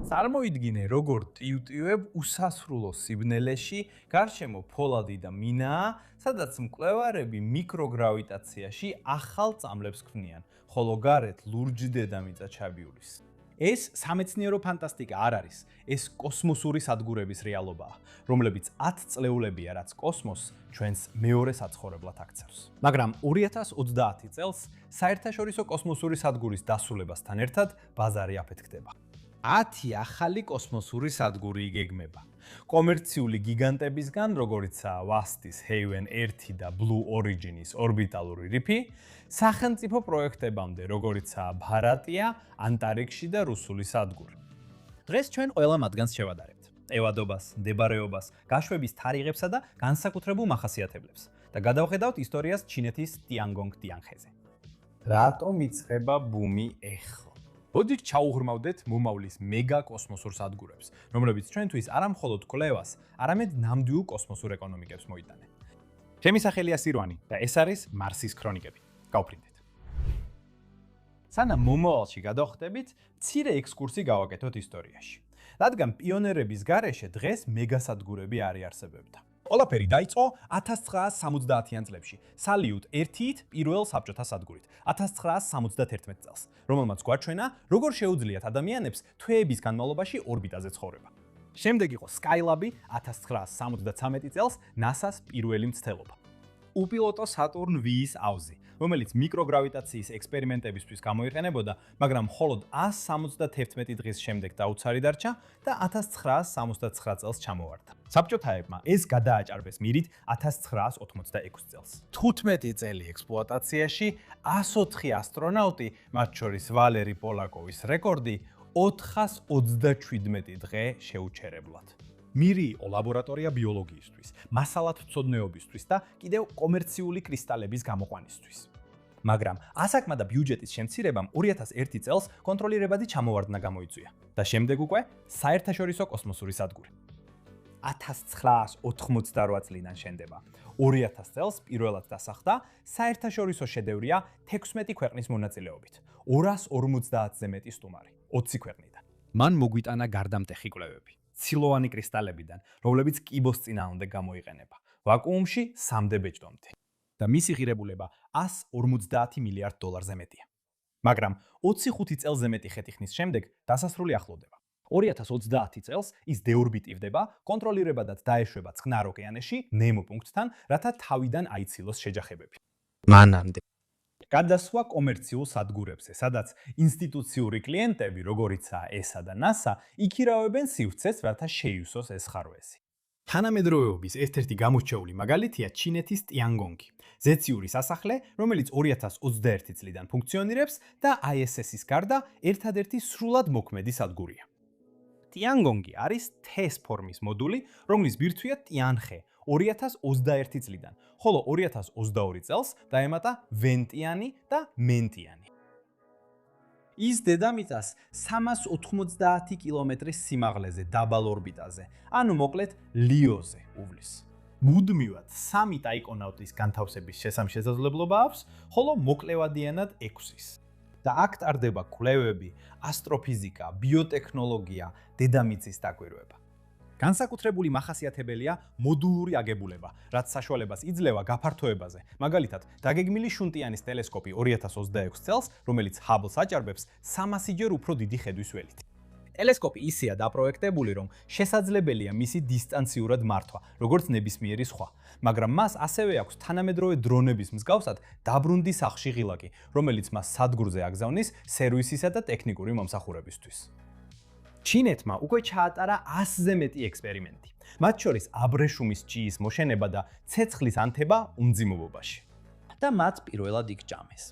წარმოიდგინე, როგორ ტიუტიუებ უსასრულო სიბნელეში გარშემო ფოლადი და მინაა, სადაც მკვლევარები მიკროგრავიტაციაში ახალ წამლებს ქმნიან, ხოლო გარეთ ლურჯი დედამიწა ჩაბიულის. ეს სამეცნიერო ფანტასტიკა არ არის, ეს კოსმოსური სადგურების რეალობაა, რომლებიც 10 წლეულებია, რაც კოსმოსს ჩვენს მეორე საცხოვრებლად აქცევს. მაგრამ 2030 წელს საერთაშორისო კოსმოსური სადგურის დასრულებასთან ერთად ბაზარი აფეთქდება. 10 ახალი კოსმოსური სადგური იგეგმება. კომერციული გიგანტებისგან, როგორიცაა WAST-ის Haven 1 და Blue Origin-ის ორბიტალური რიფი, სახელმწიფო პროექტებამდე, როგორიცაა ბარატია, ანტარქტიკა და რუსული სადგური. დღეს ჩვენ ყველა მათგანს შევადარებთ. ევადობას, მდებარეობას, გაშვების თარიღებსა და განსაკუთრებულ მახასიათებლებს და გადავხედავთ ისტორიას ჩინეთის ტიანგონგ ტიანხეზე. რატომ იწყება ბუმი ეხლა? მოდით ჩაუღრმავდეთ მომავლის მეგა კოსმოსურ სადგურებს, რომლებიც ჩვენთვის არა მხოლოდ კვლევას, არამედ ნამდვილ კოსმოსურ ეკონომიკებს მოიტანენ. ჩემი სახელია სირვანი და ეს არის მარსის ქრონიკები. გავფრინდეთ. სანამ მომავალში გადავხდებით, მცირე ექსკურსი გავაკეთოთ ისტორიაში. რადგან პიონერების გარეშე დღეს მეგა სადგურები არ იარსებებდა. ყველაფერი დაიწყო 1970-იან წლებში, სალიუტ 1-ით პირველ საბჭოთა სადგურით, 1971 წელს, რომელმაც გვაჩვენა, როგორ შეუძლიათ ადამიანებს თვეების განმავლობაში ორბიტაზე ცხოვრება. შემდეგ იყო Skylab-ი 1973 წელს NASA-ს პირველი მცდელობა. უპილოტო Saturn V-ის ავზი, რომელიც მიკროგრავიტაციის ექსპერიმენტებისთვის გამოიყენებოდა, მაგრამ მხოლოდ 171 დღის შემდეგ დაუცარი დარჩა და 1979 წელს ჩამოვარდა. საბჭოთაებმა ეს გადააჭარბეს მირით 1986 წელს. 15 წელი ექსპლუატაციაში 104 ასტრონავტი, მათ შორის ვალერი პოლაკოვის რეკორდი 427 დღე შეუჩერებლად. მირი იყო ლაბორატორია ბიოლოგიისთვის, მასალათმცოდნეობისთვის და კიდევ კომერციული კრისტალების გამოყვანისთვის. მაგრამ ასაკმა და ბიუჯეტის შემცირებამ 2001 წელს კონტროლირებადი ჩამოვარდნა გამოიწვია და შემდეგ უკვე საერთაშორისო კოსმოსური სადგური. 1988 წლიდან შენდება. 2000 წელს პირველად დასახდა საერთაშორისო შედევრია 16 ქვეყნის მონაწილეობით, 250-ზე მეტი სტუმარი, 20 ქვეყნიდან. მან მოგვიტანა გარდამტეხი კვლევები. ცილოვანი კრისტალებიდან, რომლებიც კიბოს წინააღმდეგ გამოიყენება, ვაკუუმში 3D ბეჭდომდე. და მისი ღირებულება 150 მილიარდ დოლარზე მეტია. მაგრამ 25 წელზე მეტი ხეთიხნის შემდეგ დასასრული ახლოვდება. 2030 წელს ის დეორბიტივდება, კონტროლირებადაც დაეშვება წყნარ ოკეანეში, ნემო პუნქტთან, რათა თავიდან აიცილოს შეჯახებები. მანამდე გადასვა კომერციულ სადგურებზე, სადაც ინსტიტუციური კლიენტები, როგორიცაა ESA და NASA, იქირავებენ სივრცეს, რათა შეივსოს ეს ხარვეზი. თანამედროვეობის ერთ-ერთი გამორჩეული მაგალითია ჩინეთის ტიანგონგი, ზეციური სასახლე, რომელიც 2021 წლიდან ფუნქციონირებს და ISS-ის გარდა ერთადერთი სრულად მოქმედი სადგურია. ტიანგონგი არის TESS ფორმის მოდული, რომლის ბირთვია ტიანხე 2021 წლიდან, ხოლო 2022 წელს დაემატა ვენტიანი და მენტიანი. ის დედამიწას 390 კილომეტრის სიმაღლეზე დაბალ ორბიტაზე, ანუ მოკლედ ლიოზე უვლის. მუდმივად 3 ტაიკონავტის განთავსების შესაძლებლობა აქვს, ხოლო მოკლევადიანად 6-ის. და აქ ტარდება კვლევები, ასტროფიზიკა, ბიოტექნოლოგია, დედამიწის დაკვირვება. განსაკუთრებული მახასიათებელია მოდულური აგებულება, რაც საშუალებას იძლევა გაფართოებაზე. მაგალითად, დაგეგმილი შუნტიანის ტელესკოპი 2026 წელს, რომელიც Hubble-ს აჭარბებს 300-ჯერ უფრო დიდი ხედვის ველით. ტელესკოპი ისეა დაპროექტებული, რომ შესაძლებელია მისი დისტანციურად მართვა, როგორც ნებისმიერი სხვა, მაგრამ მას ასევე აქვს თანამედროვე დრონების მსგავსად დაბრუნდი სახში ღილაკი, რომელიც მას სადგურზე აგზავნის სერვისისა და ტექნიკური მომსახურებისთვის. ჩინეთმა უკვე ჩაატარა 100-ზე მეტი ექსპერიმენტი, მათ შორის აბრეშუმის ჭიის მოშენება და ცეცხლის ანთება უმძიმობობაში. და მათ პირველად იგჭამეს.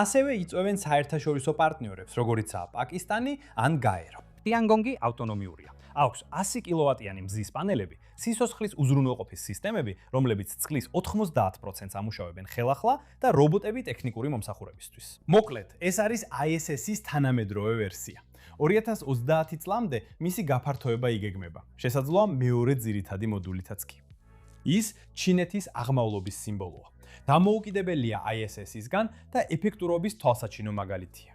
ასევე იწვევენ საერთაშორისო პარტნიორებს, როგორიცაა პაკისტანი ან გაერო. ტიანგონგი ავტონომიურია. აქვს 100 კილოვატიანი მზის პანელები, სიცოცხლის უზრუნველყოფის სისტემები, რომლებიც წყლის 90%-ს ამუშავებენ ხელახლა და რობოტები ტექნიკური მომსახურებისთვის. მოკლედ, ეს არის ISS-ის თანამედროვე ვერსია. 2030 წლამდე მისი გაფართოება იგეგმება. შესაძლოა მეორე ძირითადი მოდულითაც კი. ის ჩინეთის აღმავლობის სიმბოლოა. დამოუკიდებელია ISS-ისგან და ეფექტურობის თვალსაჩინო მაგალითია.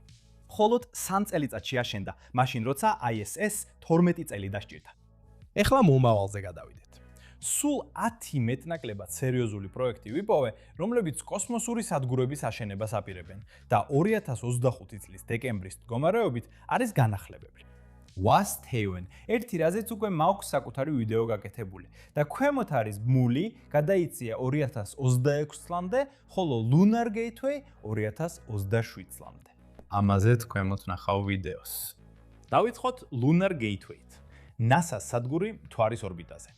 მხოლოდ 3 წელიწადში აშენდა, მაშინ როცა ISS 12 წელი დასჭირდა. ეხლა მომავალზე გადავიდეთ. სულ 10 მეტნაკლებად სერიოზული პროექტი ვიპოვე, რომლებიც კოსმოსური სადგურების აშენებას აპირებენ და 2025 წლის დეკემბრის მდგომარეობით არის განახლებები. WAST Haven, ერთი რაზეც უკვე მაქვს საკუთარი ვიდეო გაკეთებული და ქვემოთ არის მული, გადაიწია 2026 წლამდე, ხოლო Lunar Gateway 2027 წლამდე. ამაზეც ქვემოთ ნახავ ვიდეოს. დავიწყოთ Lunar Gateway-ით. NASA-ს სადგური მთვარის ორბიტაზე.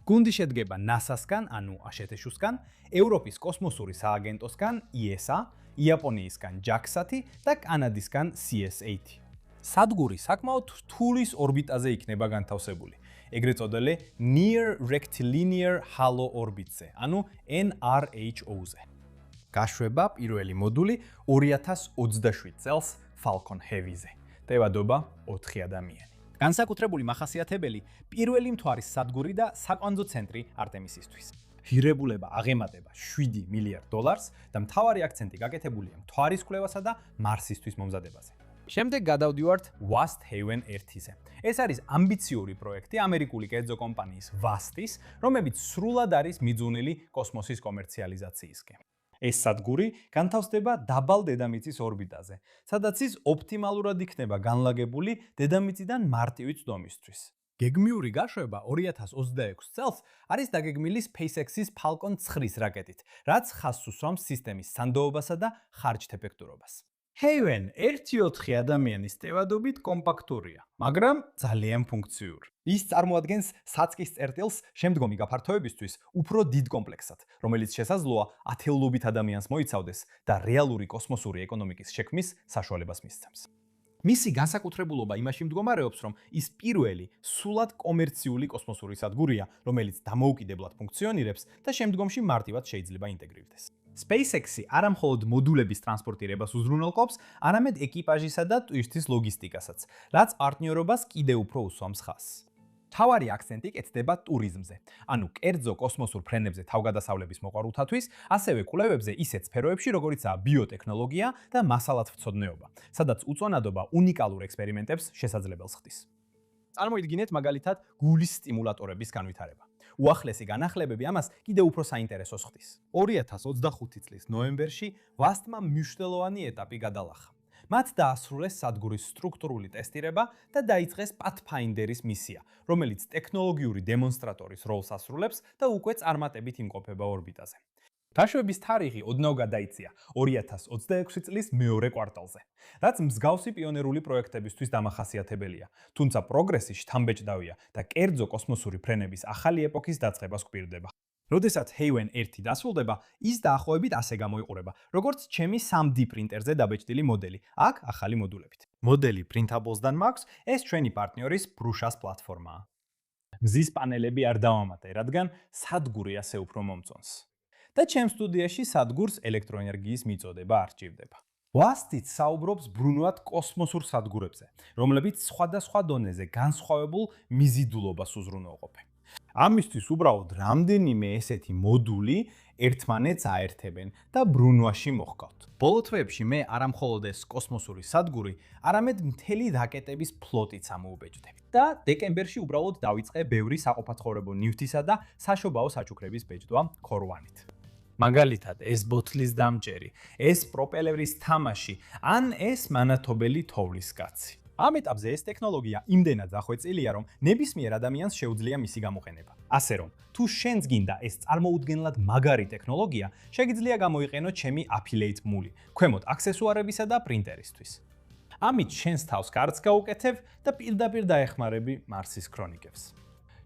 გუნდი შედგება NASA-სგან, ანუ აშეთეშუსგან, ევროპის კოსმოსური სააგენტოსგან ESA, იაპონიისგან JAXA-თი და კანადისგან CS8. სადგური საკმაოდ რთულის ორბიტაზე იქნება განთავსებული, ეგრეთ წოდებული Near Rectilinear Halo Orbit-ზე, ანუ NRHO-ზე. გაშვება პირველი მოდული 2027 წელს Falcon Heavy-ზე. ტევადობა 4 ადამიანი. განსაკუთრებული მახასიათებელი პირველი მთვარის სადგური და საკვანძო ცენტრი არტემისისთვის. ღირებულება აღემატება $7 მილიარდ და მთავარი აქცენტი გაკეთებულია მთვარის კვლევასა და მარსისთვის მომზადებაზე. შემდეგ გადავდივართ WAST Haven 1-ზე. ეს არის ამბიციური პროექტი ამერიკული კერძო კომპანიის WAST-ის, რომელიც სრულად არის მიძღვნილი კოსმოსის კომერციალიზაციისკენ. ეს სადგური განთავსდება დაბალ დედამიწის ორბიტაზე, სადაც ის ოპტიმალურად იქნება განლაგებული დედამიწიდან მარტივი წვდომისთვის. გეგმიური გაშვება 2026 წელს არის დაგეგმილი SpaceX-ის Falcon 9 რაკეტით, რაც ხაზს უსვამს სისტემის სანდოობასა და ხარჯთეფექტურობას. Haven 1-4 ადამიანის ტევადობით კომპაქტურია, მაგრამ ძალიან ფუნქციური. ის წარმოადგენს საწყის წერტილს შემდგომი გაფართოებისთვის უფრო დიდ კომპლექსად, რომელიც შესაძლოა ათეულობით ადამიანს მოიცავდეს და რეალური კოსმოსური ეკონომიკის შექმნის საშუალებას მისცემს. მისი განსაკუთრებულობა იმაში მდგომარეობს, რომ ის პირველი სულად კომერციული კოსმოსური სადგურია, რომელიც დამოუკიდებლად ფუნქციონირებს და შემდგომში მარტივად შეიძლება ინტეგრირდეს. SpaceX-ი არა მხოლოდ მოდულების ტრანსპორტირებას უზრუნველყოფს, არამედ ეკიპაჟისა და ტვირთის ლოგისტიკასაც, რაც პარტნიორობას კიდევ უფრო უსვამს ხაზს. მთავარი აქცენტი კეთდება ტურიზმზე, ანუ კერძო კოსმოსურ ფრენებზე თავგადასავლების მოყვარულთათვის, ასევე კვლევებზე ისეთ სფეროებში, როგორიცაა ბიოტექნოლოგია და მასალათმცოდნეობა, სადაც უწონადობა უნიკალურ ექსპერიმენტებს შესაძლებელს ხდის. წარმოიდგინეთ მაგალითად გულის სტიმულატორების განვითარება. უახლესი განახლებები ამას კიდევ უფრო საინტერესოს ხდის. 2025 წლის ნოემბერში WAST-მა მნიშვნელოვანი ეტაპი გადალახა. მათ დაასრულეს სადგურის სტრუქტურული ტესტირება და დაიწყეს Pathfinder-ის მისია, რომელიც ტექნოლოგიური დემონსტრატორის როლს ასრულებს და უკვე წარმატებით იმყოფება ორბიტაზე. გაშვების თარიღი ოდნავ გადაიწია 2026 წლის მეორე კვარტალზე, რაც მსგავსი პიონერული პროექტებისთვის დამახასიათებელია, თუმცა პროგრესი შთამბეჭდავია და კერძო კოსმოსური ფრენების ახალი ეპოქის დაწყებას გვპირდება. როდესაც Haven 1 დასრულდება, ის დაახლოებით ასე გამოიყურება, როგორც ჩემი 3D პრინტერზე დაბეჭდილი მოდელი, აქ ახალი მოდულებით. მოდელი Printables-დან მაქვს, ეს ჩვენი პარტნიორის Prusa-ს პლატფორმაა. მზის პანელები არ დავამატე, რადგან სადგური ასე უფრო მომწონს. და ჩემ სტუდიაში სადგურს ელექტროენერგიის მიწოდება არ სჭირდება. WAST-ით საუბრობს ბრუნვად კოსმოსურ სადგურებზე, რომლებიც სხვადასხვა დონეზე განსხვავებულ მიზიდულობას უზრუნველყოფენ. ამისთვის უბრალოდ რამდენიმე ესეთი მოდული ერთმანეთს აერთებენ და ბრუნვაში მოჰყავთ. ბოლო თვეებში მე არა მხოლოდ ეს კოსმოსური სადგური, არამედ მთელი რაკეტების ფლოტიც ამოუბეჭდები. და დეკემბერში უბრალოდ დავიწყე ბევრი საყოფაცხოვრებო ნივთისა და საშობაო საჩუქრების ბეჭდვა ქორვანით. მაგალითად, ეს ბოთლის დამჭერი, ეს პროპელერის თამაში, ან ეს მანათობელი თოვლის კაცი. ამ ეტაპზე ეს ტექნოლოგია იმდენად დახვეწილია, რომ ნებისმიერ ადამიანს შეუძლია მისი გამოყენება. ასე რომ, თუ შენს გინდა ეს წარმოუდგენლად მაგარი ტექნოლოგია, შეგიძლია გამოიყენო ჩემი affiliate მული, ქვემოთ აქსესუარებისა და პრინტერისთვის. ამით შენს თავს კარდს გაუკეთებ და პირდაპირ დაეხმარები მარსის ქრონიკებს.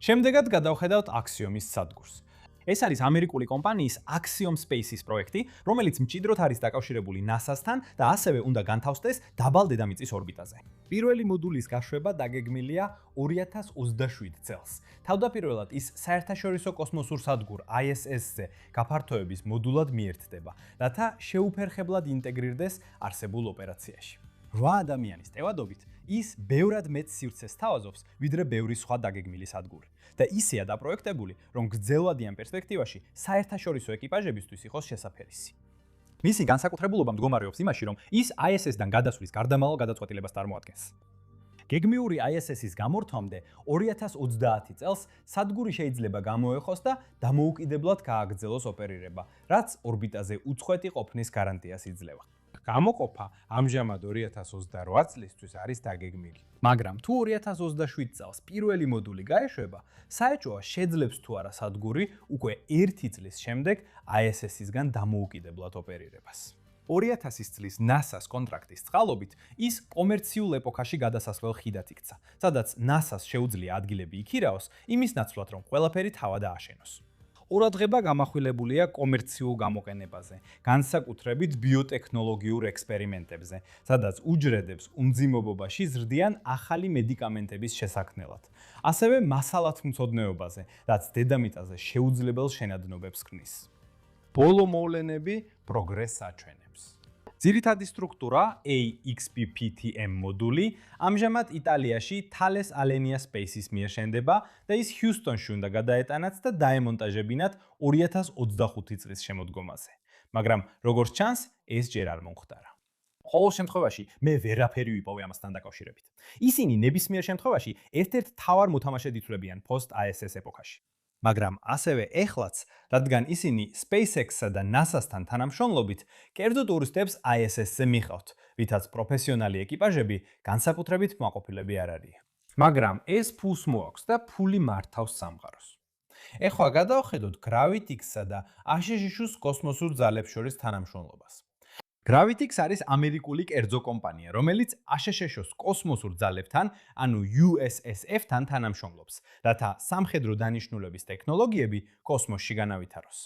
შემდეგად გადავხედავთ Axiom-ის სადგურს. ეს არის ამერიკული კომპანიის Axiom Space-ის პროექტი, რომელიც მჭიდროდ არის დაკავშირებული NASA-სთან და ასევე უნდა განთავსდეს დაბალ დედამიწის ორბიტაზე. პირველი მოდულის გაშვება დაგეგმილია 2027 წელს. თავდაპირველად ის საერთაშორისო კოსმოსურ სადგურ ISS-ზე გაფართოების მოდულად მიერთდება, რათა შეუფერხებლად ინტეგრირდეს არსებულ ოპერაციაში. 8 ადამიანის ტევადობით ის ბევრად მეტ სივრცეს თავაზობს, ვიდრე ბევრი სხვა დაგეგმილი სადგური. და ისეა დაპროექტებული, რომ გრძელვადიან პერსპექტივაში საერთაშორისო ეკიპაჟებისთვის იყოს შესაფერისი. მისი განსაკუთრებულობა მდგომარეობს იმაში, რომ ის ISS-დან გადასვლის გარდამავალ გადაწყვეტილებას წარმოადგენს. გეგმიური ISS-ის გამორთვამდე 2030 წელს სადგური შეიძლება გამოეხოს და დამოუკიდებლად გააგრძელოს ოპერირება, რაც ორბიტაზე უწყვეტი ყოფნის გარანტიას იძლევა. გამოყოფა ამჟამად 2028 წლისთვის არის დაგეგმილი. მაგრამ თუ 2027 წელს პირველი მოდული გაეშვება, საეჭვოა შეძლებს თუ არა სადგური უკვე 1 წლის შემდეგ ISS-ისგან დამოუკიდებლად ოპერირებას. 2000 წლის NASA-ს კონტრაქტის წყალობით ის კომერციულ ეპოქაში გადასასვლელ ხიდად იქცა, სადაც NASA-ს შეუძლია ადგილები იქირაოს იმის ნაცვლად, რომ ყველაფერი თავად ააშენოს. ყურადღება გამახვილებულია კომერციულ გამოყენებაზე, განსაკუთრებით ბიოტექნოლოგიურ ექსპერიმენტებზე, სადაც უჯრედებს უმძიმობობაში ზრდიან ახალი მედიკამენტების შესაქმნელად. ასევე მასალათმცოდნეობაზე, რაც დედამიწაზე შეუძლებელ შენადნობებს ქმნის. ბოლო მოვლენები პროგრესს აჩვენებს. ძირითადი სტრუქტურა AXPPTM მოდული ამჟამად იტალიაში Thales Alenia Space-ის მიერ შენდება და ის ჰიუსტონში უნდა გადაეტანათ და დაემონტაჟებინათ 2025 წლის შემოდგომაზე. მაგრამ როგორც ჩანს, ეს ჯერ არ მომხდარა. ყოველ შემთხვევაში, მე ვერაფერი ვიპოვე ამასთან დაკავშირებით. ისინი ნებისმიერ შემთხვევაში ერთ-ერთ მთავარ მოთამაშედ ითვლებიან post-ISS ეპოქაში. მაგრამ ასევე ეხლაც, რადგან ისინი SpaceX-სა და NASA-სთან თანამშრომლობით, კერძო ტურისტებს ISS-ზე მიყავთ, ვითაც პროფესიონალი ეკიპაჟები განსაკუთრებით კმაყოფილები არ არიან. მაგრამ ეს ფულს მოაქვს და ფული მართავს სამყაროს. ეხლა გადავხედოთ Gravitix-სა და ASHS-ის კოსმოსურ ძალებს შორის თანამშრომლობას. Gravitix არის ამერიკული კერძო კომპანია, რომელიც ASHS-ის კოსმოსურ ძალებთან, ანუ USSF-თან თანამშრომლობს, რათა სამხედრო დანიშნულების ტექნოლოგიები კოსმოსში განავითაროს.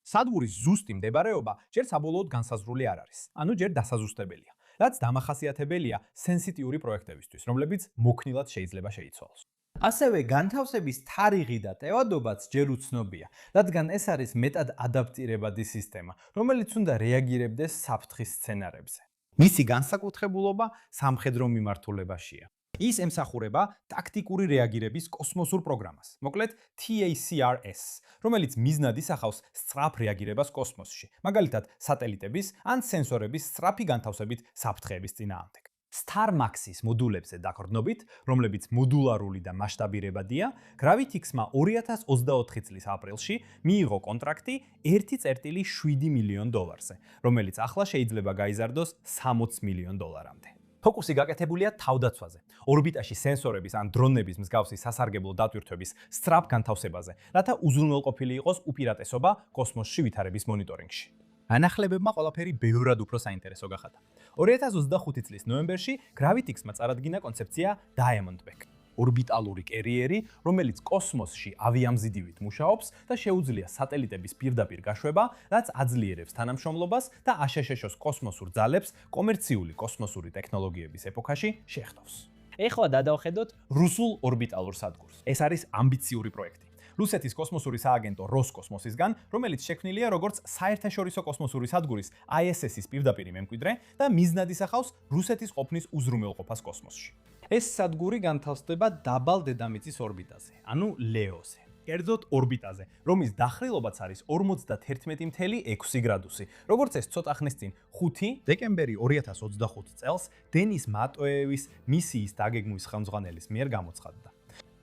სადგურის ზუსტი მდებარეობა ჯერ საბოლოოდ განსაზღვრული არ არის, ანუ ჯერ დასაზუსტებელია, რაც დამახასიათებელია სენსიტიური პროექტებისთვის, რომლებიც მოქნილად შეიძლება შეიცვალოს. ასევე განთავსების თარიღი და ტევადობაც ჯერ უცნობია, რადგან ეს არის მეტად ადაპტირებადი სისტემა, რომელიც უნდა რეაგირებდეს საფრთხის სცენარებზე. მისი განსაკუთრებულობა სამხედრო მიმართულებაშია. ის ემსახურება ტაქტიკური რეაგირების კოსმოსურ პროგრამას, მოკლედ TACRS, რომელიც მიზნად ისახავს სწრაფ რეაგირებას კოსმოსში, მაგალითად სატელიტების ან სენსორების სწრაფი განთავსებით საფრთხეების წინააღმდეგ. StarMax-ის მოდულებზე დაყრდნობით, რომლებიც მოდულარული და მასშტაბირებადია, Gravitix-მა 2024 წლის აპრილში მიიღო კონტრაქტი 1,7 მილიონ დოლარზე, რომელიც ახლა შეიძლება გაიზარდოს 60 მილიონ დოლარამდე. ფოკუსი გაკეთებულია თავდაცვაზე, ორბიტაში სენსორების ან დრონების მსგავსი სასარგებლო დატვირთვების სწრაფ განთავსებაზე, რათა უზრუნველყოფილი იყოს უპირატესობა კოსმოსში ვითარების მონიტორინგში. ანახლებებმა ყველაფერი ბევრად უფრო საინტერესო გახადა. 2025 წლის ნოემბერში Gravitix-მა წარადგინა კონცეფცია Diamondback, ორბიტალური კერიერი, რომელიც კოსმოსში ავიამზიდივით მუშაობს და შეუძლია სატელიტების პირდაპირ გაშვება, რაც აძლიერებს თანამშრომლობას და ASHS-ის კოსმოსურ ძალებს კომერციული კოსმოსური ტექნოლოგიების ეპოქაში შეხვდავს. ეხლა გადავხედოთ რუსულ ორბიტალურ სადგურს. ეს არის ამბიციური პროექტი. რუსეთის კოსმოსური სააგენტო როსკოსმოსისგან, რომელიც შექმნილია როგორც საერთაშორისო კოსმოსური სადგურის ISS-ის პირდაპირი მემკვიდრე და მიზნად ისახავს რუსეთის ყოფნის უზრუნველყოფას კოსმოსში. ეს სადგური განთავსდება დაბალ დედამიწის ორბიტაზე, ანუ LEO-ზე. კერძოდ ორბიტაზე, რომლის დახრილობაც არის 51.6 გრადუსი. როგორც ეს ცოტა ხნის წინ 5 დეკემბერი 2025 წელს დენის მატოევის მისიის დაგეგმვის ხელმძღვანელის მიერ გამოცხადდა.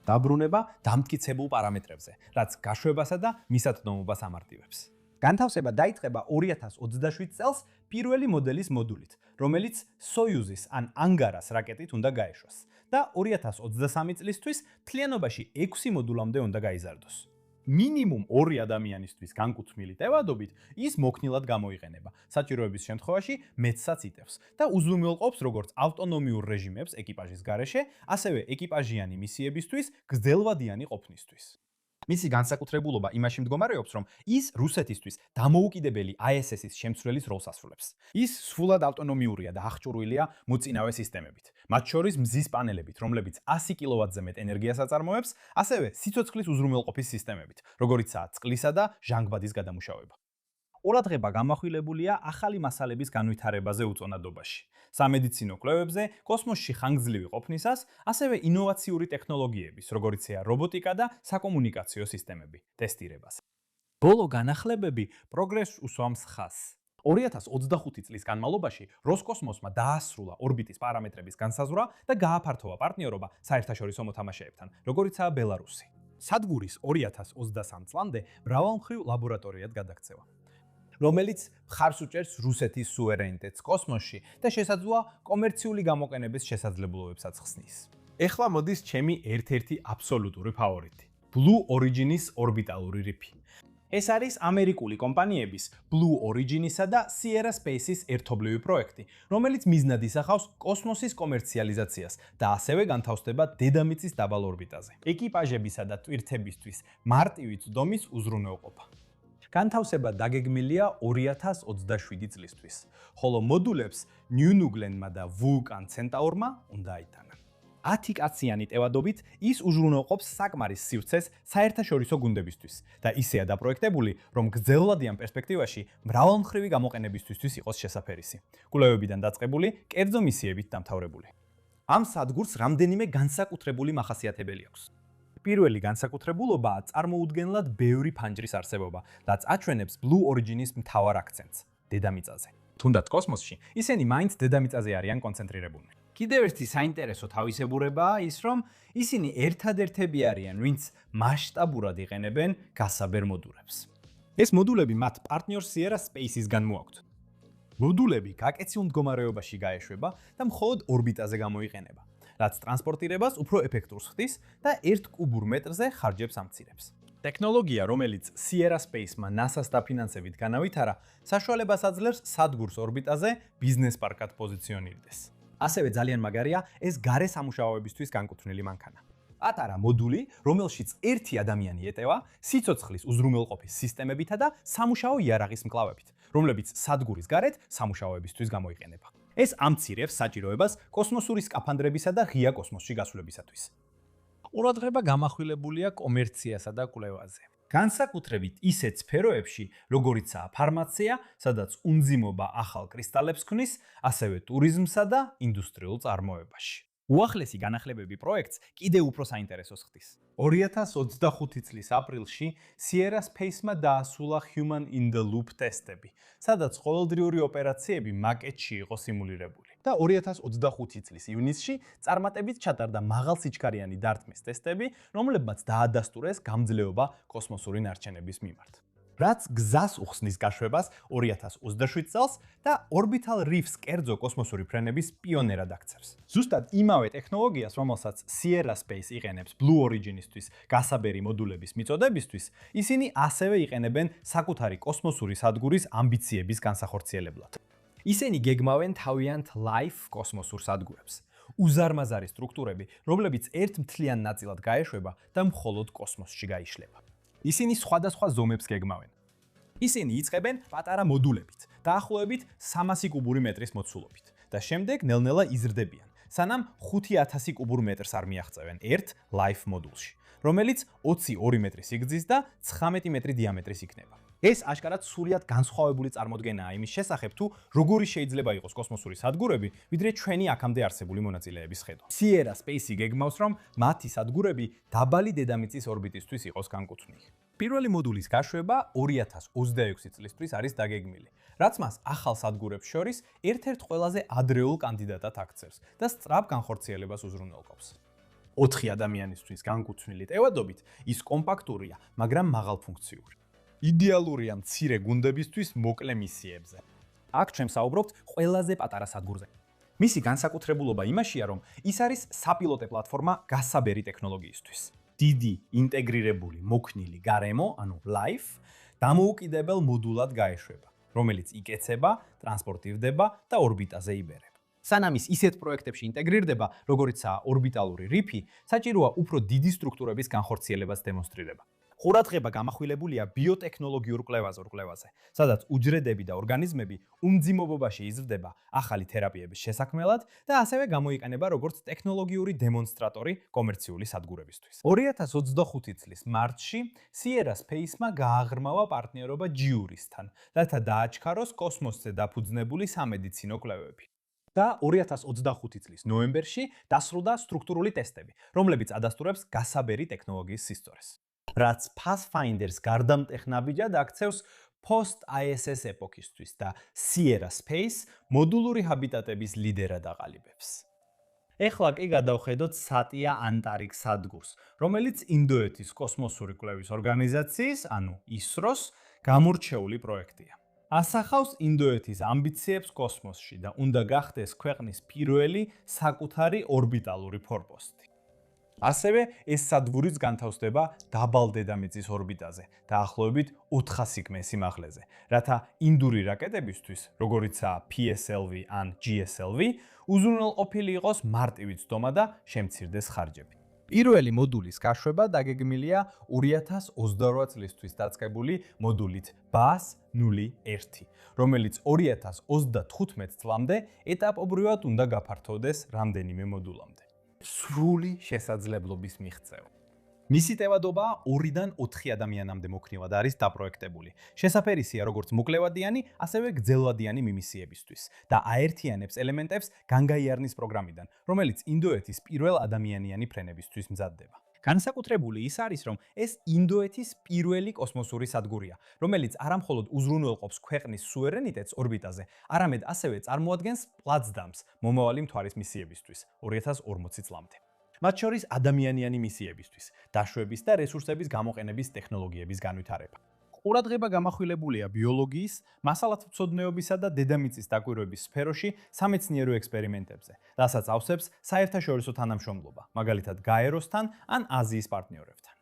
დაბრუნება დამტკიცებულ პარამეტრებზე, რაც გაშვებასა და მისათნომობას ამარტივებს. განთავსება დაიწყება 2027 წელს პირველი მოდელის მოდულით, რომელიც Soyuz-ის ან Angara-ს რაკეტით უნდა გაეშვას და 2023 წლისთვის მთლიანობაში 6 მოდულამდე უნდა გაიზარდოს. მინიმუმ 2 ადამიანისთვის განკუთვნილი ტევადობით ის მოქნილად გამოიყენება, საჭიროების შემთხვევაში მეცსაც იტევს და უზრუნველყოფს როგორც ავტონომიურ რეჟიმებს ეკიპაჟის გარეშე, ასევე ეკიპაჟიანი მისიებისთვის გრძელვადიანი ყოფნისთვის. მისი განსაკუთრებულობა იმაში მდგომარეობს, რომ ის რუსეთისთვის დამოუკიდებელი ISS-ის შემცვლელის როლს ასრულებს. ის სრულად ავტონომიურია და აღჭურვილია მოწინავე სისტემებით, მათ შორის მზის პანელებით, რომლებიც 100 კილოვატზე მეტ ენერგიას აწარმოებს, ასევე სიცოცხლის უზრუნველყოფის სისტემებით, როგორიცაა წყლისა და ჟანგბადის გადამუშავება. ყურადღება გამახვილებულია ახალი მასალების განვითარებაზე უწონადობაში, სამედიცინო კვლევებზე, კოსმოსში ხანგრძლივი ყოფნისას, ასევე ინოვაციური ტექნოლოგიების, როგორიცაა რობოტიკა და საკომუნიკაციო სისტემები, ტესტირებაზე. ბოლო განახლებები პროგრესს უსვამს ხაზს. 2025 წლის განმავლობაში როსკოსმოსმა დაასრულა ორბიტის პარამეტრების განსაზღვრა და გააფართოვა პარტნიორობა საერთაშორისო მოთამაშეებთან, როგორიცაა ბელარუსი. სადგურის 2023 წლამდე მრავალმხრივ ლაბორატორიად გადაქცევა, რომელიც მხარს უჭერს რუსეთის სუვერენიტეტს კოსმოსში და შესაძლოა კომერციული გამოყენების შესაძლებლობებსაც ხსნის. ეხლა მოდის ჩემი ერთ-ერთი აბსოლუტური ფავორიტი. Blue Origin-ის ორბიტალური რიფი. ეს არის ამერიკული კომპანიების Blue Origin-ისა და Sierra Space-ის ერთობლივი პროექტი, რომელიც მიზნად ისახავს კოსმოსის კომერციალიზაციას და ასევე განთავსდება დედამიწის დაბალ ორბიტაზე. ეკიპაჟებისა და ტვირთებისთვის მარტივი წვდომის უზრუნველყოფა. განთავსება დაგეგმილია 2027 წლისთვის, ხოლო მოდულებს New Glenn-მა და Vulcan Centaur-მა უნდა აიტანან. 10 კაციანი ტევადობით ის უზრუნველყოფს საკმარის სივრცეს საერთაშორისო გუნდებისთვის და ისეა დაპროექტებული, რომ გრძელვადიან პერსპექტივაში მრავალმხრივი გამოყენებისთვის იყოს შესაფერისი. კვლევებიდან დაწყებული, კერძო მისიებით დამთავრებული. ამ სადგურს რამდენიმე განსაკუთრებული მახასიათებელი აქვს. პირველი განსაკუთრებულობაა წარმოუდგენლად ბევრი ფანჯრის არსებობა, რაც აჩვენებს Blue Origin-ის მთავარ აქცენტს დედამიწაზე. თუნდაც კოსმოსში, ისინი მაინც დედამიწაზე არიან კონცენტრირებულნი. კიდევ ერთი საინტერესო თავისებურებაა ის, რომ ისინი ერთადერთები არიან, ვინც მასშტაბურად იყენებენ გასაბერ მოდულებს. ეს მოდულები მათ პარტნიორ Sierra Space-ისგან მოაქვთ. მოდულები გაკეცილ მდგომარეობაში გაეშვება და მხოლოდ ორბიტაზე გამოიყენება, რაც ტრანსპორტირებას უფრო ეფექტურს ხდის და 1 კუბურ მეტრზე ხარჯებს ამცირებს. ტექნოლოგია, რომელიც Sierra Space-მა NASA-ს დაფინანსებით განავითარა, საშუალებას აძლევს სადგურს ორბიტაზე ბიზნეს პარკად პოზიციონირდეს. ასევე ძალიან მაგარია ეს გარე სამუშაოებისთვის განკუთვნილი მანქანა. პატარა მოდული, რომელშიც ერთი ადამიანი ეტევა, სიცოცხლის უზრუნველყოფის სისტემებითა და სამუშაო იარაღის მკლავებით, რომლებიც სადგურის გარეთ სამუშაოებისთვის გამოიყენება. ეს ამცირებს საჭიროებას კოსმოსური სკაფანდრებისა და ღია კოსმოსში გასვლებისათვის. ყურადღება გამახვილებულია კომერციასა და კვლევაზე. განსაკუთრებით ისეთ სფეროებში, როგორიცაა ფარმაცია, სადაც უნძიმობა ახალ კრისტალებს ქმნის, ასევე ტურიზმსა და ინდუსტრიულ წარმოებაში. უახლესი განახლებები პროექტს კიდევ უფრო საინტერესოს ხდის. 2025 წლის აპრილში Sierra Space-მა დაასრულა Human in the Loop ტესტები, სადაც ყოველდღიური ოპერაციები მაკეტში იყო სიმულირებული. და 2025 წლის ივნისში წარმატებით ჩატარდა მაღალსიჩქარიანი დარტყმის ტესტები, რომლებმაც დაადასტურეს გამძლეობა კოსმოსური ნარჩენების მიმართ. რაც გზას უხსნის გაშვებას 2027 წელს და Orbital Reefs კერძო კოსმოსური ფრენების პიონერად აქცევს. ზუსტად იმავე ტექნოლოგიას, რომელსაც Sierra Space იყენებს Blue Origin-ისთვის გასაბერი მოდულების მიწოდებისთვის, ისინი ასევე იყენებენ საკუთარი კოსმოსური სადგურის ამბიციების განსახორციელებლად. ისინი გეგმავენ თავიანთ Life კოსმოსურ სადგურებს. უზარმაზარი სტრუქტურები, რომლებიც ერთ მთლიან ნაწილად გაეშვება და მხოლოდ კოსმოსში გაიშლება. ისინი სხვადასხვა ზომებს გეგმავენ. ისინი იწყებენ პატარა მოდულებით, დაახლოებით 300 კუბური მეტრის მოცულობით და შემდეგ ნელ-ნელა იზრდებიან, სანამ 5000 კუბურ მეტრს არ მიაღწევენ ერთ Life მოდულში, რომელიც 22 მეტრის სიგრძის და 19 მეტრი დიამეტრის იქნება. ეს აშკარად სრულიად განსხვავებული წარმოდგენაა იმის შესახებ, თუ როგორი შეიძლება იყოს კოსმოსური სადგურები, ვიდრე ჩვენი აქამდე არსებული მონაწილეების ხედვა. Sierra Space გეგმავს, რომ მათი სადგურები დაბალი დედამიწის ორბიტისთვის იყოს განკუთვნილი. პირველი მოდულის გაშვება 2026 წლისთვის არის დაგეგმილი, რაც მას ახალ სადგურებს შორის ერთ-ერთ ყველაზე ადრეულ კანდიდატად აქცევს და სწრაფ განხორციელებას უზრუნველყოფს. 4 ადამიანისთვის განკუთვნილი ტევადობით ის კომპაქტურია, მაგრამ მაღალფუნქციური. იდეალურია მცირე გუნდებისთვის მოკლე მისიებზე. აქ ჩვენ საუბრობთ ყველაზე პატარა სადგურზე. მისი განსაკუთრებულობა იმაშია, რომ ის არის საპილოტე პლატფორმა გასაბერი ტექნოლოგიისთვის. დიდი ინტეგრირებული მოქნილი გარემო, ანუ Life, დამოუკიდებელ მოდულად გაეშვება, რომელიც იკეცება, ტრანსპორტირდება და ორბიტაზე იბერება. სანამ ის ისეთ პროექტებში ინტეგრირდება, როგორიცაა ორბიტალური რიფი, საჭიროა უფრო დიდი სტრუქტურების განხორციელებას დემონსტრირება. ყურადღება გამახვილებულია ბიოტექნოლოგიურ კვლევაზე, სადაც უჯრედები და ორგანიზმები უმძიმობობაში იზრდება ახალი თერაპიების შესაქმნელად და ასევე გამოიყენება როგორც ტექნოლოგიური დემონსტრატორი კომერციული სადგურებისთვის. 2025 წლის მარტში Sierra Space-მა გააღრმავა პარტნიორობა Juris-თან, რათა დააჩქაროს კოსმოსზე დაფუძნებული სამედიცინო კვლევები. და 2025 წლის ნოემბერში დასრულდა სტრუქტურული ტესტები, რომლებიც ადასტურებს გასაბერი ტექნოლოგიის სისწორეს. რაც Pathfinder-ს გარდამტეხ ნაბიჯად აქცევს post-ISS ეპოქისთვის და Sierra Space მოდულური ჰაბიტატების ლიდერად აყალიბებს. ეხლა კი გადავხედოთ SATIA Antarctic სადგურს, რომელიც ინდოეთის კოსმოსური კვლევის ორგანიზაციის, ანუ ISRO-ს გამორჩეული პროექტია. ასახავს ინდოეთის ამბიციებს კოსმოსში და უნდა გახდეს ქვეყნის პირველი საკუთარი ორბიტალური ფორპოსტი. ასევე ეს სადგურიც განთავსდება დაბალ დედამიწის ორბიტაზე, დაახლოებით 400 კმ სიმაღლეზე, რათა ინდური რაკეტებისთვის, როგორიცაა PSLV ან GSLV, უზრუნველყოფილი იყოს მარტივი ცდომა და შემცირდეს ხარჯები. პირველი მოდულის გაშვება დაგეგმილია 2028 წლისთვის დაწყებული მოდულით BAS-01, რომელიც 2035 წლამდე ეტაპობრივად უნდა გაფართოვდეს რამდენიმე მოდულამდე. სრული შესაძლებლობის მიღწევა. მისი ტევადობა 2-დან 4 ადამიანამდე მოქნივრად არის დაპროექტებული. შესაფერისია როგორც მოკლევადიანი, ასევე გრძელვადიანი მიმისიებისთვის და აერთიანებს ელემენტებს განგაიარნის პროგრამიდან, რომელიც ინდოეთის პირველ ადამიანიანი ფრენებისთვის მზადდება. განსაკუთრებული ის არის, რომ ეს ინდოეთის პირველი კოსმოსური სადგურია, რომელიც არამხოლოდ უზრუნველყოფს ქვეყნის სუვერენიტეტს ორბიტაზე, არამედ ასევე წარმოადგენს პლაცდარმს მომავალი მთვარის მისიებისთვის 2040 წლამდე. მათ შორის ადამიანიანი მისიებისთვის, დაშვების და რესურსების გამოყენების ტექნოლოგიების განვითარება. ყურადღება გამახვილებულია ბიოლოგიის, მასალათმცოდნეობისა და დედამიწის დაკვირვების სფეროში სამეცნიერო ექსპერიმენტებზე, რასაც ავსებს საერთაშორისო თანამშრომლობა, მაგალითად გაეროსთან ან აზიის პარტნიორებთან.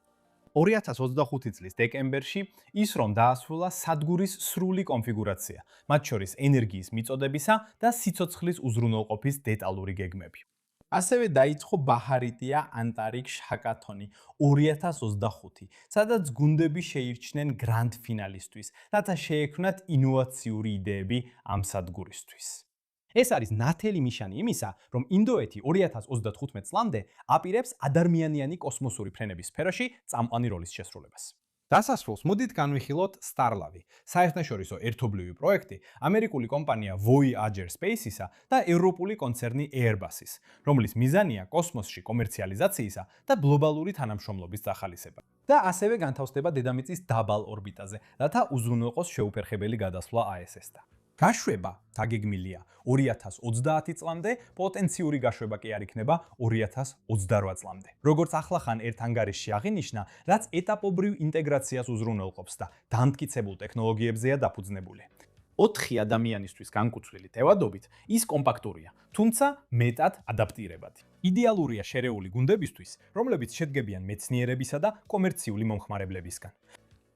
2025 წლის დეკემბერში ISRO-მ დაასრულა სადგურის სრული კონფიგურაცია, მათ შორის ენერგიის მიწოდებისა და სიცოცხლის უზრუნველყოფის დეტალური გეგმები. ასევე დაიწყო ბაჰარიტია ანტარკტიკ ჰაკათონი 2025, სადაც გუნდები შეირჩნენ გრანდ ფინალისტვის, რათა შეექმნათ ინოვაციური იდეები ამ სადგურისთვის. ეს არის ნათელი ნიშანი იმისა, რომ ინდოეთი 2035 წლამდე აპირებს ადამიანიანი კოსმოსური ფრენების სფეროში წამყვანი როლის შესრულებას. დასასრულს მოდით განვიხილოთ Starlab, საერთაშორისო ერთობლივი პროექტი ამერიკული კომპანია Voyager Space-ისა და ევროპული კონცერნი Airbus-ის, რომლის მიზანია კოსმოსში კომერციალიზაციისა და გლობალური თანამშრომლობის დახალისება. და ასევე განთავსდება დედამიწის დაბალ ორბიტაზე, რათა უზრუნველყოს შეუფერხებელი გადასვლა ISS-თან. გაშვება დაგეგმილია 2030 წლამდე, პოტენციური გაშვება კი არ იქნება 2028 წლამდე. როგორც ახლახან ერთ ანგარიშში აღინიშნა, რაც ეტაპობრივ ინტეგრაციას უზრუნველყოფს და დამტკიცებულ ტექნოლოგიებზეა დაფუძნებული. 4 ადამიანისთვის განკუთვნილი ტევადობით ის კომპაქტურია, თუმცა მეტად ადაპტირებადი. იდეალურია შერეული გუნდებისთვის, რომლებიც შედგებიან მეცნიერებისა და კომერციული მომხმარებლებისგან.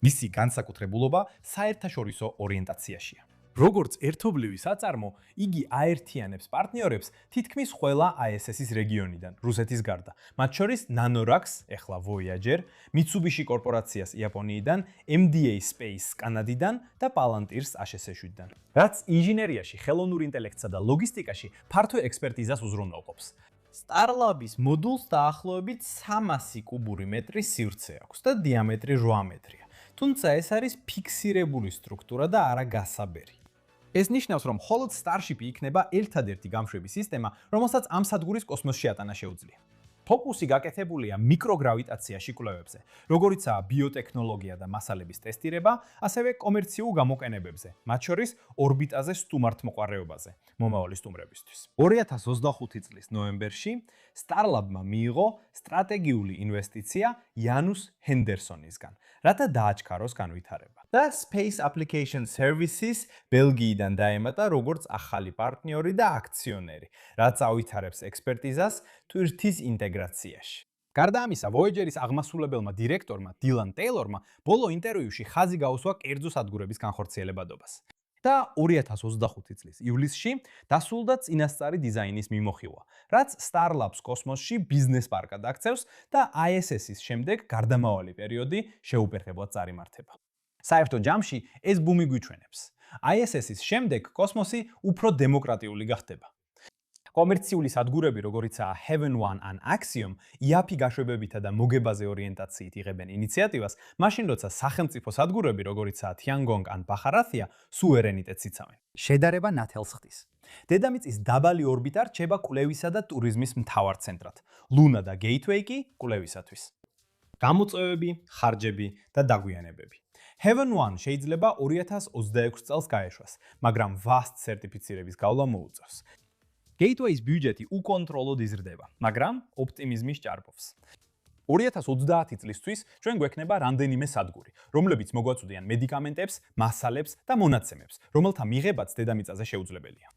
მისი განსაკუთრებულობა საერთაშორისო ორიენტაციაშია. როგორც ერთობლივი საწარმო, იგი აერთიანებს პარტნიორებს თითქმის ყველა ISS-ის რეგიონიდან, რუსეთის გარდა, მათ შორის Nanoracks, ახლა Voyager, Mitsubishi კორპორაციას იაპონიიდან, MDA Space კანადიდან და Palantir's HSS-დან. რაც ინჟინერიაში, ხელოვნურ ინტელექტსა და ლოგისტიკაში ფართო ექსპერტიზას უზრუნველყოფს. Starlab-ის მოდულს დაახლოებით 300 კუბური მეტრი სივრცე აქვს და დიამეტრი 8 მეტრია. თუმცა ეს არის ფიქსირებული სტრუქტურა და არა გასაბერი. ეს ნიშნავს, რომ მხოლოდ Starship-ი იქნება ერთადერთი გამშვების სისტემა, რომელსაც ამ სადგურის კოსმოსში ატანა შეუძლია. ფოკუსი გაკეთებულია მიკროგრავიტაციაში კვლევებზე, როგორიცაა ბიოტექნოლოგია და მასალების ტესტირება, ასევე კომერციულ გამოყენებებზე, მათ შორის ორბიტაზე სტუმართმოყვარეობაზე, მომავალი სტუმრებისთვის. 2025 წლის ნოემბერში Starlab-მა მიიღო სტრატეგიული ინვესტიცია Janus Hendersonისგან, რათა დააჩქაროს განვითარება. და Space Application Services ბელგიიდან დაემატა როგორც ახალი პარტნიორი და აქციონერი, რაც ავითარებს ექსპერტიზას თვირთის ინტეგრაციაში. გარდა ამისა, Voyager-ის აღმასრულებელმა დირექტორმა დილან ტეილორმა ბოლო ინტერვიუში ხაზი გაუსვა კერძო სადგურების განხორციელებადობას. და 2025 წლის ივლისში დასრულდა წინასწარი დიზაინის მიმოხილვა, რაც Starlab-ს კოსმოსში ბიზნეს პარკად აქცევს და ISS-ის შემდეგ გარდამავალი პერიოდი შეუფერხებლად წარიმართება. საერთო ჯამში ეს ბუმი გვიჩვენებს. ISS-ის შემდეგ კოსმოსი უფრო დემოკრატიული გახდება. კომერციული სადგურები, როგორიცაა Heaven 1 ან Axiom, IAP გაშვებებითა და მოგებაზე ორიენტაციით იღებენ ინიციატივას, მაშინ როცა სახელმწიფო სადგურები, როგორიცაა Tiangong ან Bharathiya, სუვერენიტეტს იცავენ. შედარება ნათელს ხდის. დედამიწის დაბალი ორბიტა რჩება კვლევისა და ტურიზმის მთავარ ცენტრად. Luna და Gateway კი კვლევისათვის. გამოწვევები, ხარჯები და დაგვიანებები. Heaven One შეიძლება 2026 წელს გაეშვას, მაგრამ VAST სერტიფიცირების გავლა მოუწევს. Gateway-ის ბიუჯეტი უკონტროლოდ იზრდება, მაგრამ ოპტიმიზმის ჭარბობს. 2030 წლისთვის ჩვენ გვექნება რამდენიმე სადგური, რომლებიც მოგვაწვდიან მედიკამენტებს, მასალებს და მონაცემებს, რომელთა მიღებაც დედამიწაზე შეუძლებელია.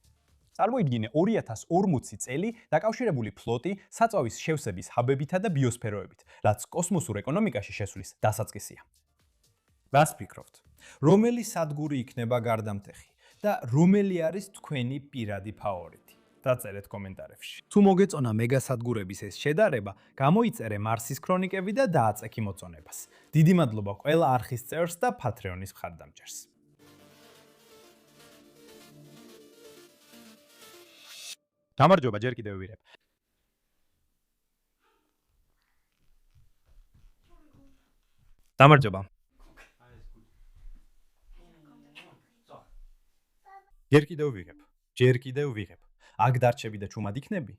წარმოიდგინე 2040 წელი დაკავშირებული ფლოტი საწვავის შევსების ჰაბებითა და ბიოსფეროებით, რაც კოსმოსურ ეკონომიკაში შესვლის დასაწყისია. რას ფიქრობთ? რომელი სადგური იქნება გარდამტეხი და რომელი არის თქვენი პირადი ფავორიტი? დაწერეთ კომენტარებში. თუ მოგეწონა მეგასადგურების ეს შედარება, გამოიწერე მარსის ქრონიკები და დააწექი მოწონებას. დიდი მადლობა ყველა არხის წევრს და Patreon-ის მხარდამჭერს. გამარჯობა, ჯერ კიდევ ვიღებ. გამარჯობა. ჯერ კიდევ ვიღებ. აქ დარჩები და ჩუმად იქნები?